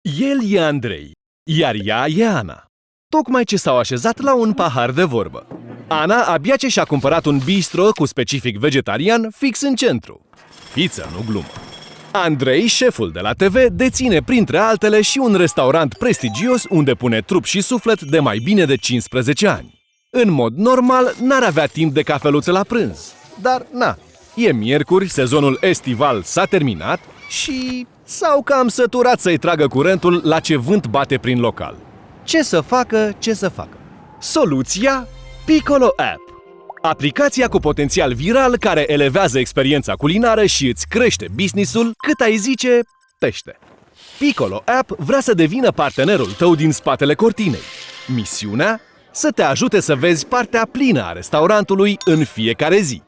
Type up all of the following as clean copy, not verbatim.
El e Andrei, iar ea e Ana. Tocmai ce s-au așezat la un pahar de vorbă. Ana abia ce și-a cumpărat un bistro cu specific vegetarian fix în centru. Fiță, nu glumă. Andrei, șeful de la TV, deține printre altele și un restaurant prestigios unde pune trup și suflet de mai bine de 15 ani. În mod normal, n-ar avea timp de cafeluță la prânz. Dar, na, e miercuri, sezonul estival s-a terminat și s-au cam săturat să-i tragă curentul la ce vânt bate prin local. Ce să facă, ce să facă? Soluția? Piccolo App. Aplicația cu potențial viral care elevează experiența culinară și îți crește business-ul cât ai zice pește. Piccolo App vrea să devină partenerul tău din spatele cortinei. Misiunea? Să te ajute să vezi partea plină a restaurantului în fiecare zi.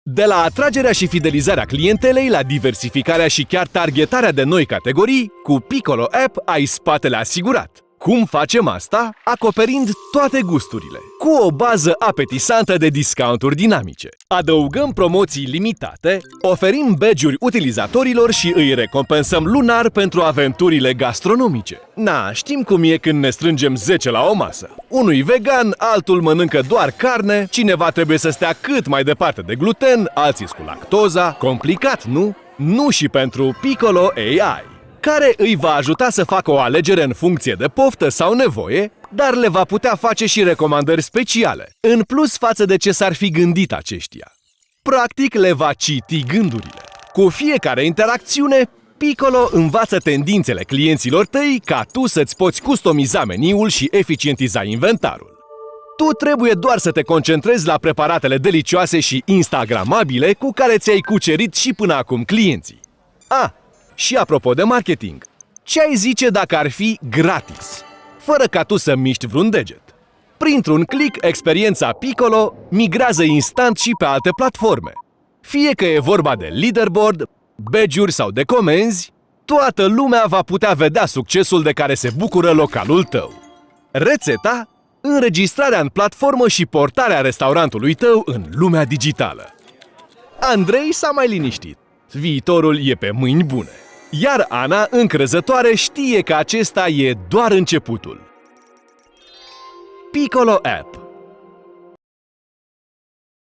De la atragerea și fidelizarea clientelei la diversificarea și chiar targetarea de noi categorii, cu Piccolo App ai spatele asigurat. Cum facem asta? Acoperind toate gusturile, cu o bază apetisantă de discounturi dinamice. Adăugăm promoții limitate, oferim badge-uri utilizatorilor și îi recompensăm lunar pentru aventurile gastronomice. Na, știm cum e când ne strângem 10 la o masă. Unui vegan, altul mănâncă doar carne, cineva trebuie să stea cât mai departe de gluten, alții cu lactoza. Complicat, nu? Nu și pentru Piccolo AI, care îi va ajuta să facă o alegere în funcție de poftă sau nevoie, dar le va putea face și recomandări speciale, în plus față de ce s-ar fi gândit aceștia. Practic le va citi gândurile. Cu fiecare interacțiune, Piccolo învață tendințele clienților tăi ca tu să-ți poți customiza meniul și eficientiza inventarul. Tu trebuie doar să te concentrezi la preparatele delicioase și instagramabile cu care ți-ai cucerit și până acum clienții. Și apropo de marketing, ce ai zice dacă ar fi gratis, fără ca tu să miști vreun deget? Printr-un click, experiența Piccolo migrează instant și pe alte platforme. Fie că e vorba de leaderboard, badge-uri sau de comenzi, toată lumea va putea vedea succesul de care se bucură localul tău. Rețeta? Înregistrarea în platformă și portarea restaurantului tău în lumea digitală. Andrei s-a mai liniștit. Viitorul e pe mâini bune. Iar Ana, încrezătoare, știe că acesta e doar începutul. Piccolo App.